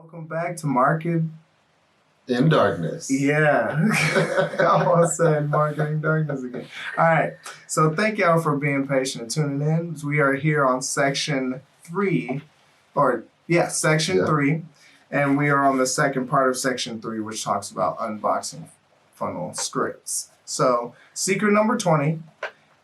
Welcome back to Market. In darkness. Yeah, I almost said Marketing Darkness again. All right, so thank y'all for being patient and tuning in. We are here on section 3, section 3, and we are on the second part of section 3, which talks about unboxing funnel scripts. So, secret number 20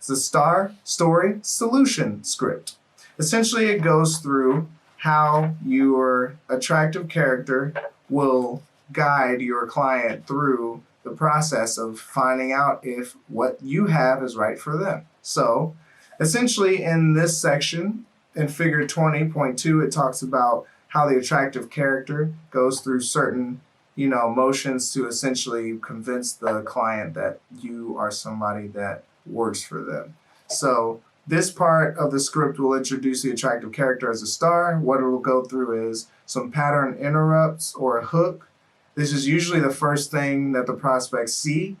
is the STAR Story Solution script. Essentially, it goes through how your attractive character will guide your client through the process of finding out if what you have is right for them. So essentially in this section, in figure 20.2, it talks about how the attractive character goes through certain, motions to essentially convince the client that you are somebody that works for them. So this part of the script will introduce the attractive character as a star. What it will go through is some pattern interrupts or a hook. This is usually the first thing that the prospects see.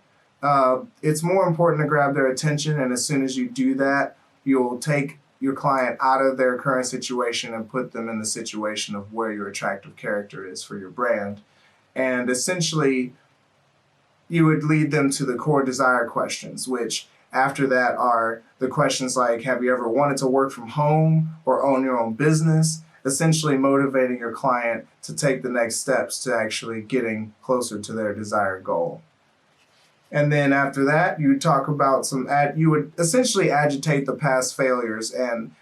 It's more important to grab their attention, and as soon as you do that, you'll take your client out of their current situation and put them in the situation of where your attractive character is for your brand. And essentially, you would lead them to the core desire questions, which after that are the questions like, have you ever wanted to work from home or own your own business? Essentially motivating your client to take the next steps to actually getting closer to their desired goal. And then after that, you talk about you would essentially agitate the past failures and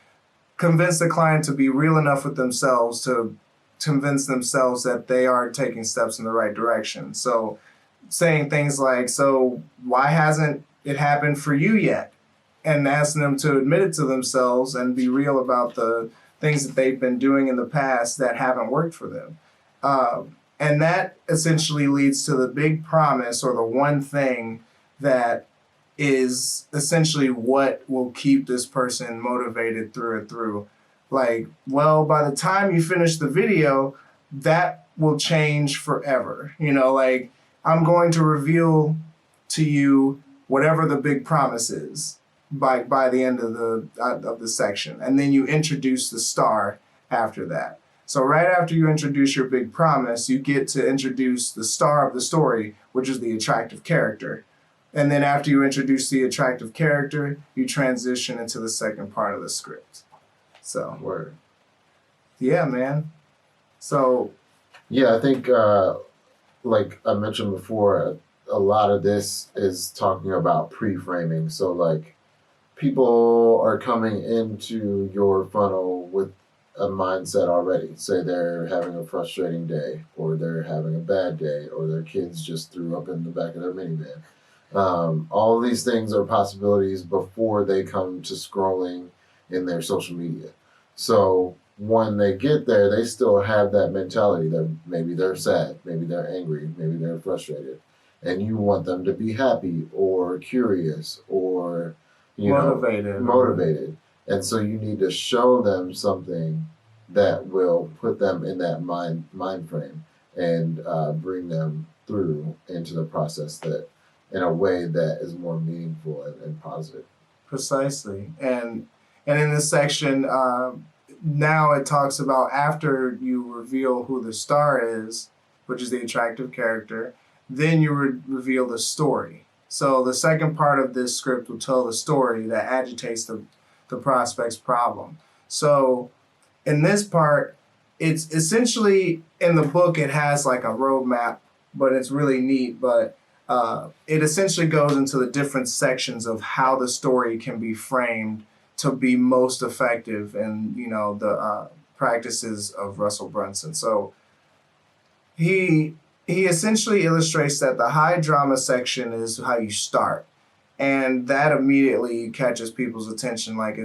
convince the client to be real enough with themselves to convince themselves that they are taking steps in the right direction. So saying things like, so why hasn't it happened for you yet? And asking them to admit it to themselves and be real about the things that they've been doing in the past that haven't worked for them. And that essentially leads to the big promise, or the one thing that is essentially what will keep this person motivated through and through. Like, well, by the time you finish the video, that will change forever. I'm going to reveal to you whatever the big promise is by the end of the section, and then you introduce the star after that. So right after you introduce your big promise, you get to introduce the star of the story, which is the attractive character. And then after you introduce the attractive character, you transition into the second part of the script. So Word. Yeah, man. So yeah, I think like I mentioned before, a lot of this is talking about pre-framing. So like, people are coming into your funnel with a mindset already. Say they're having a frustrating day, or they're having a bad day, or their kids just threw up in the back of their minivan. All these things are possibilities before they come to scrolling in their social media. So when they get there, they still have that mentality that maybe they're sad, maybe they're angry, maybe they're frustrated. And you want them to be happy or curious or motivated. And so you need to show them something that will put them in that mind frame and bring them through into the process that in a way that is more meaningful and positive. Precisely. And in this section, now it talks about after you reveal who the star is, which is the attractive character, then you reveal the story. So the second part of this script will tell the story that agitates the prospect's problem. So in this part, it's essentially, in the book, it has like a roadmap, but it's really neat. But it essentially goes into the different sections of how the story can be framed to be most effective in, the practices of Russell Brunson. So he essentially illustrates that the high drama section is how you start. And that immediately catches people's attention. Like,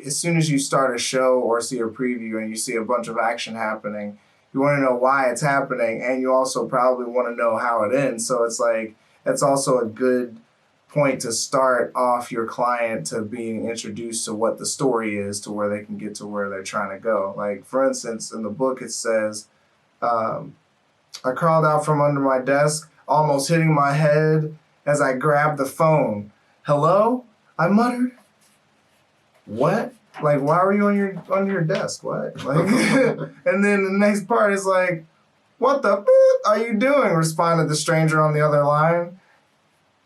as soon as you start a show or see a preview and you see a bunch of action happening, you want to know why it's happening, and you also probably want to know how it ends. So it's like, that's also a good point to start off your client to being introduced to what the story is, to where they can get to where they're trying to go. Like, for instance, in the book it says, I crawled out from under my desk, almost hitting my head as I grabbed the phone. Hello? I muttered. What? Like, why were you on your desk? What? Like, and then the next part is like, "What the f- are you doing?" responded the stranger on the other line.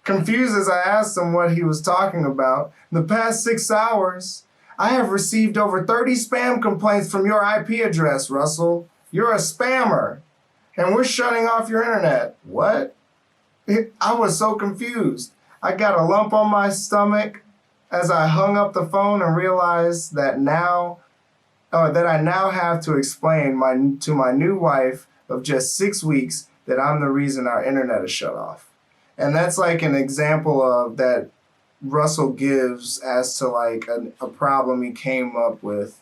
Confused as I asked him what he was talking about, "In the past 6 hours, I have received over 30 spam complaints from your IP address, Russell. You're a spammer, and we're shutting off your internet." What? I was so confused. I got a lump on my stomach as I hung up the phone and realized that I now have to explain to my new wife of just 6 weeks that I'm the reason our internet is shut off. And that's like an example of that Russell gives as to like a problem he came up with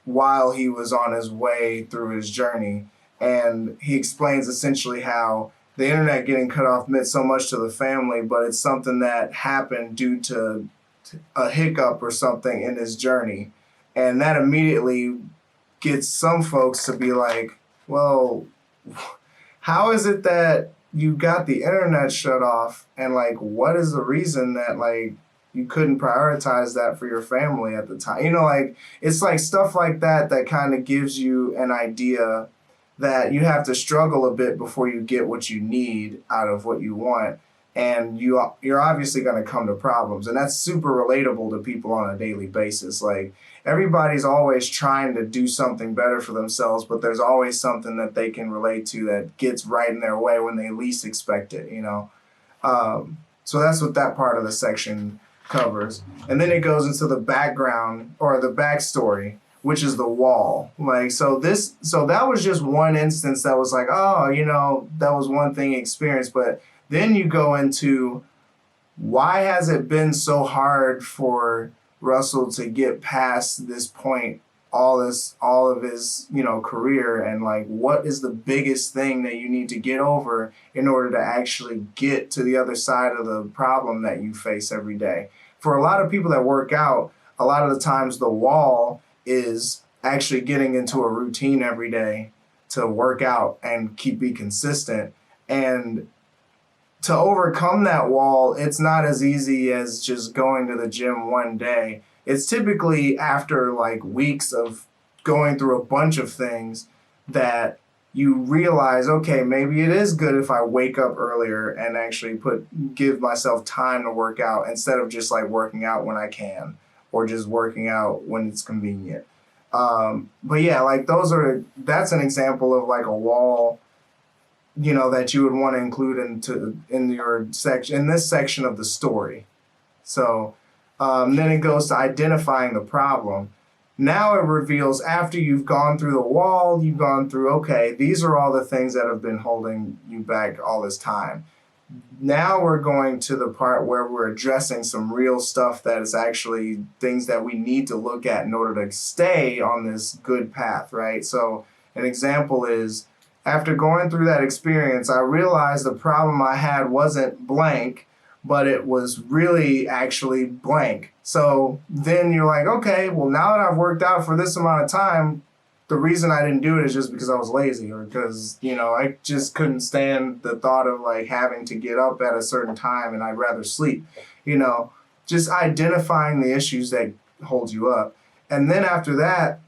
while he was on his way through his journey. And he explains essentially how the internet getting cut off meant so much to the family, but it's something that happened due to a hiccup or something in his journey. And that immediately gets some folks to be like, well, how is it that you got the internet shut off, and like what is the reason that like you couldn't prioritize that for your family at the time? Like it's like stuff like that that kind of gives you an idea that you have to struggle a bit before you get what you need out of what you want, and you're obviously going to come to problems. And that's super relatable to people on a daily basis. Like everybody's always trying to do something better for themselves, but there's always something that they can relate to that gets right in their way when they least expect it, So that's what that part of the section covers. And then it goes into the background or the backstory, which is the wall. So that was just one instance that was like, that was one thing he experienced. But then you go into why has it been so hard for Russell to get past this point, all of his, career, and like what is the biggest thing that you need to get over in order to actually get to the other side of the problem that you face every day. For a lot of people that work out, a lot of the times the wall is actually getting into a routine every day to work out and be consistent. And to overcome that wall, it's not as easy as just going to the gym one day. It's typically after like weeks of going through a bunch of things that you realize, okay, maybe it is good if I wake up earlier and actually give myself time to work out instead of just like working out when I can or just working out when it's convenient. But yeah, like that's an example of like a wall, that you would want to include in your section, in this section of the story. So then it goes to identifying the problem. Now it reveals after you've gone through the wall, you've gone through, okay, these are all the things that have been holding you back all this time. Now we're going to the part where we're addressing some real stuff that is actually things that we need to look at in order to stay on this good path, right? So an example is, after going through that experience, I realized the problem I had wasn't blank, but it was really actually blank. So then you're like, okay, well, now that I've worked out for this amount of time, the reason I didn't do it is just because I was lazy or because, I just couldn't stand the thought of like having to get up at a certain time and I'd rather sleep, just identifying the issues that hold you up. And then after that,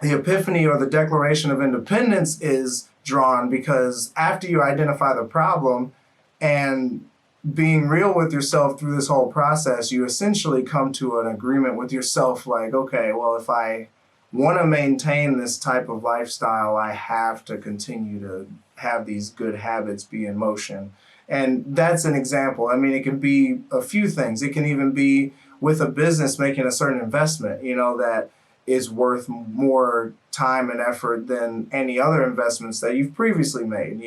the epiphany or the Declaration of Independence is drawn, because after you identify the problem and being real with yourself through this whole process, you essentially come to an agreement with yourself like, okay, well, if I want to maintain this type of lifestyle, I have to continue to have these good habits be in motion. And that's an example. I mean, it can be a few things. It can even be with a business making a certain investment, that is worth more time and effort than any other investments that you've previously made.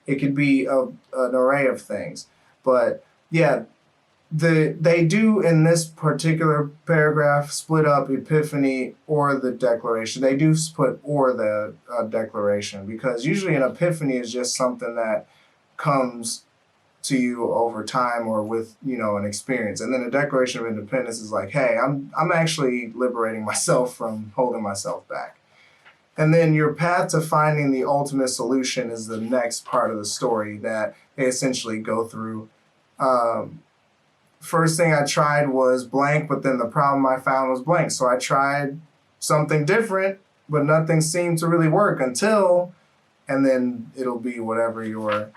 It could be an array of things. But yeah, they do in this particular paragraph split up epiphany or the declaration. They do put or the declaration, because usually an epiphany is just something that comes to you over time or with an experience, and then a Declaration of Independence is like, hey, I'm actually liberating myself from holding myself back. And then your path to finding the ultimate solution is the next part of the story that they essentially go through. First thing I tried was blank, but then the problem I found was blank. So I tried something different, but nothing seemed to really work until and then it'll be whatever your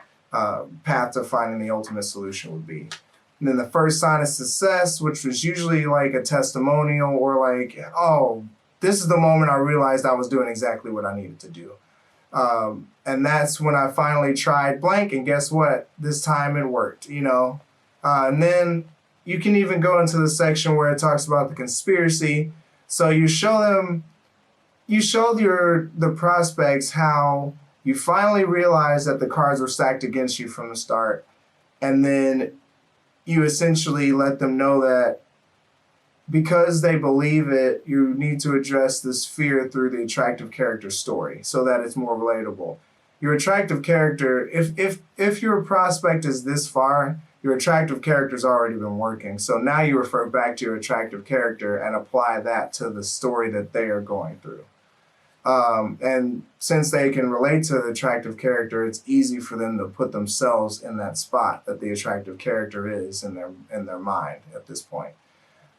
path to finding the ultimate solution would be. And then the first sign of success, which was usually like a testimonial or like, oh, this is the moment I realized I was doing exactly what I needed to do. And that's when I finally tried blank, and guess what? This time it worked, you know. And then you can even go into the section where it talks about the conspiracy. So you show them, you showed the prospects how you finally realized that the cards were stacked against you from the start, and then you essentially let them know that because they believe it, you need to address this fear through the attractive character story so that it's more relatable. Your attractive character, if your prospect is this far, your attractive character's already been working. So now you refer back to your attractive character and apply that to the story that they are going through. And since they can relate to the attractive character, it's easy for them to put themselves in that spot that the attractive character is in their mind at this point.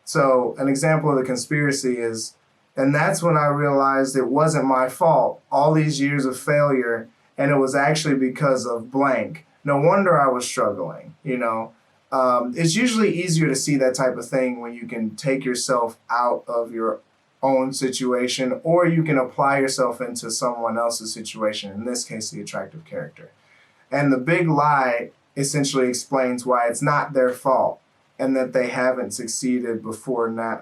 So an example of the conspiracy is, and that's when I realized it wasn't my fault, all these years of failure, and it was actually because of blank. No wonder I was struggling, you know. It's usually easier to see that type of thing when you can take yourself out of your own situation, or you can apply yourself into someone else's situation, in this case, the attractive character. And the big lie essentially explains why it's not their fault and that they haven't succeeded before now.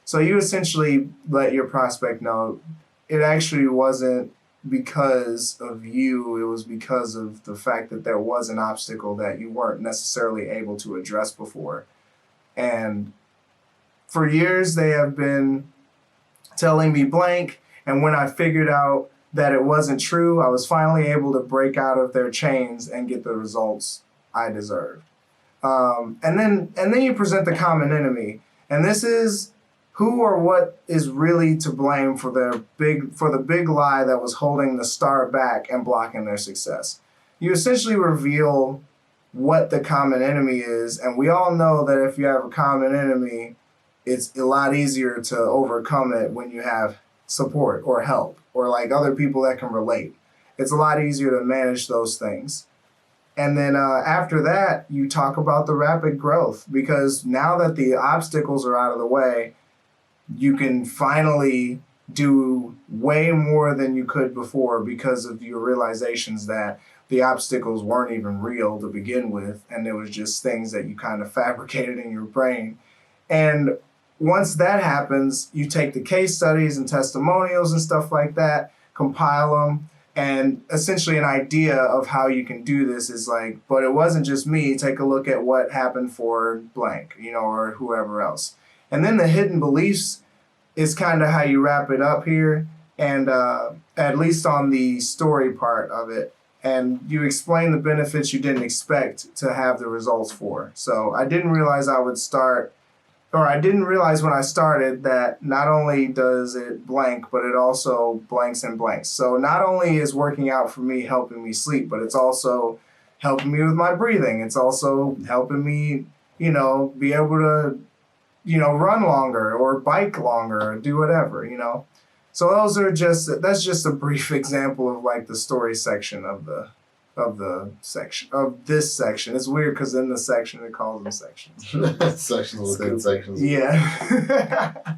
So you essentially let your prospect know it actually wasn't because of you, it was because of the fact that there was an obstacle that you weren't necessarily able to address before. And for years they have been telling me blank, and when I figured out that it wasn't true, I was finally able to break out of their chains and get the results I deserved. And then you present the common enemy, and this is who or what is really to blame for the big lie that was holding the star back and blocking their success. You essentially reveal what the common enemy is, and we all know that if you have a common enemy, it's a lot easier to overcome it when you have support or help or like other people that can relate. It's a lot easier to manage those things. And then after that, you talk about the rapid growth, because now that the obstacles are out of the way, you can finally do way more than you could before because of your realizations that the obstacles weren't even real to begin with, and it was just things that you kind of fabricated in your brain. And once that happens, you take the case studies and testimonials and stuff like that, compile them, and essentially an idea of how you can do this is like, but it wasn't just me, take a look at what happened for blank, you know, or whoever else. And then the hidden beliefs is kind of how you wrap it up here, and at least on the story part of it. And you explain the benefits you didn't expect to have the results for. So I didn't realize when I started that not only does it blank, but it also blanks and blanks. So not only is working out for me helping me sleep, but it's also helping me with my breathing. It's also helping me, you know, be able to, you know, run longer or bike longer or do whatever, you know. So that's just a brief example of like the story section of this section. It's weird because in the section it calls them sections. Sections within sections. Yeah.